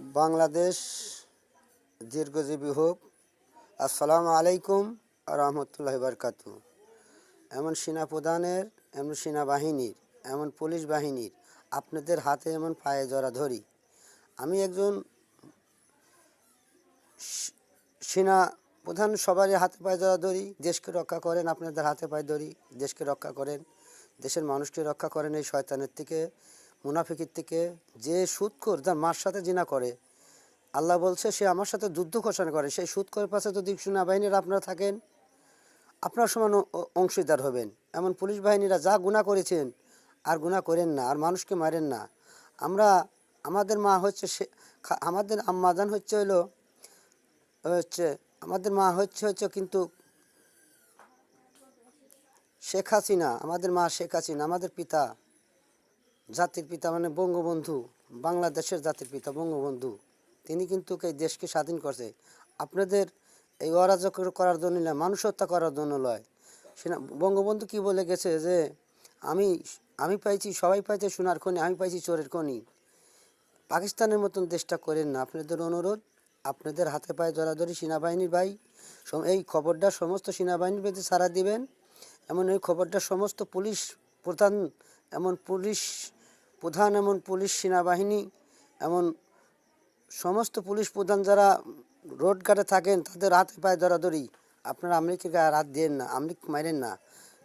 বাংলাদেশ দীর্ঘজীবী হোক। আসসালামু আলাইকুম রহমতুল্লাহি বারকাতু। এমন সেনাপ্রধানের, এমন সেনাবাহিনীর, এমন পুলিশ বাহিনীর আপনাদের হাতে এমন পায়ে জড়া ধরি। আমি একজন সেনা প্রধান, সবারই হাতে পায়ে জড়া ধরি। দেশকে রক্ষা করেন, আপনাদের হাতে পায়ে ধরি। দেশকে রক্ষা করেন, দেশের মানুষকে রক্ষা করেন এই শয়তানের থেকে, মুনাফিকের থেকে। যে সুদখোর, যার মার সাথে জিনা করে, আল্লাহ বলছে সে আমার সাথে যুদ্ধ ঘোষণা করে। সেই সুদখোরের পাশে যদি সেনাবাহিনীর আপনারা থাকেন, আপনার সমান অংশীদার হবেন। এমন পুলিশ বাহিনীরা যা গুনাহ করেছেন আর গুনাহ করেন না, আর মানুষকে মারেন না। আমাদের মা হচ্ছে আমাদের আম্মাজান হচ্ছে আমাদের মা হচ্ছে কিন্তু শেখ হাসিনা, আমাদের মা শেখ হাসিনা, আমাদের পিতা, জাতির পিতা মানে বঙ্গবন্ধু, বাংলাদেশের জাতির পিতা বঙ্গবন্ধু। তিনি কিন্তু এই দেশকে স্বাধীন করছে। আপনাদের এই অরাজক করার জন্য নয়, মানুষ হত্যা করার জন্য নয়। বঙ্গবন্ধু কি বলে গেছে যে আমি আমি পাইছি, সবাই পাইছে সোনার খনি, আমি পাইছি চোরের খনি। পাকিস্তানের মতন দেশটা করেন না। আপনাদের অনুরোধ, আপনাদের হাতে পায়ে জড়াধরি সেনাবাহিনীর ভাই, এই খবরটা সমস্ত সেনাবাহিনীর প্রতি ছাড়া দিবেন। এমন এই খবরটা সমস্ত পুলিশ প্রধান, এমন পুলিশ প্রধান, এমন পুলিশ সেনাবাহিনী, এমন সমস্ত পুলিশ প্রধান যারা রোডঘাটে থাকেন, তাদের হাতে পায়ে ধরাধরি। আপনারা আমলিকে গায়ে হাত দেন না, আমলিক মারেন না।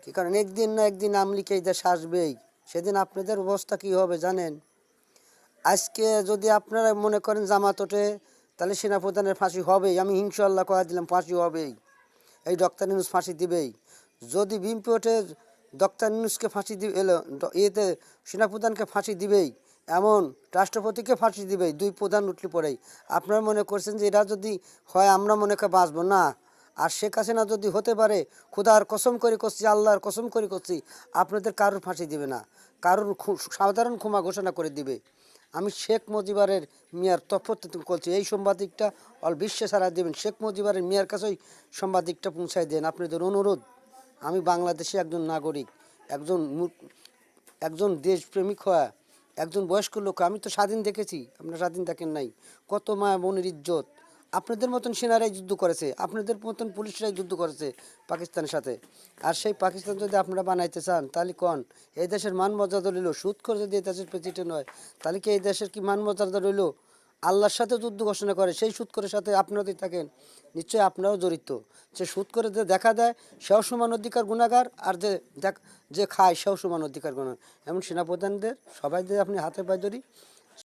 কি কারণ একদিন না একদিন আমলিকে এই দেশে আসবেই। সেদিন আপনাদের অবস্থা কী হবে জানেন? আজকে যদি আপনারা মনে করেন জামাত ওঠে, তাহলে সেনাপ্রধানের ফাঁসি হবেই। আমি ইনশাআল্লাহ কয়া দিলাম, ফাঁসি হবেই। এই ডক্টর ইউনূস ফাঁসি দিবেই। যদি বিএনপি ওঠে, ডক্টর ইউনূসকে ফাঁসি দিবে, সেনাপ্রধানকে ফাঁসি দিবেই। এমন রাষ্ট্রপতিকে ফাঁসি দিবেই। দুই প্রধান উঠলে পরেই আপনারা মনে করছেন যে এরা যদি হয় আমরা মনে করে বাঁচবো না। আর শেখ হাসিনা যদি হতে পারে, খোদার কসম করে করছি, আল্লাহর কসম করে করছি, আপনাদের কারোর ফাঁসি দিবে না, কারোর সাধারণ ক্ষমা ঘোষণা করে দিবে। আমি শেখ মুজিবের মিয়ার তফত করছি। এই সাংবাদিকটা অল বিশ্বে সারা দেবেন। শেখ মুজিবের মিয়ার কাছেই সাংবাদিকটা পৌঁছায় দেন। আপনাদের অনুরোধ, আমি বাংলাদেশে একজন নাগরিক, একজন দেশপ্রেমিক হওয়া একজন বয়স্ক লোক। আমি তো স্বাধীন দেখেছি, আপনারা স্বাধীন দেখেন নাই। কত মা বোনের ইজ্জত। আপনাদের মতন সেনারাই যুদ্ধ করেছে, আপনাদের মতন পুলিশরাই যুদ্ধ করেছে পাকিস্তানের সাথে। আর সেই পাকিস্তান যদি আপনারা বানাইতে চান, তাহলে কন এই দেশের মান মর্যাদা রইল? সুদখোর যদি এই দেশের প্রেসিডেন্ট হয়, তাহলে কি এই দেশের কি মান মর্যাদা রইল? আল্লাহর সাথে যুদ্ধ ঘোষণা করে, সেই সুদখোরের সাথে আপনারা যদি থাকেন, নিশ্চয়ই আপনারাও জড়িত। সে সুদখোরে যে দেখা দেয় সেও সমান অধিকার গুণাগার, আর যে খায় সেও সমান অধিকার গুণাগার। এমন সেনাপ্রধানদের সবাই যদি আপনি হাতে পায়ে ধরি,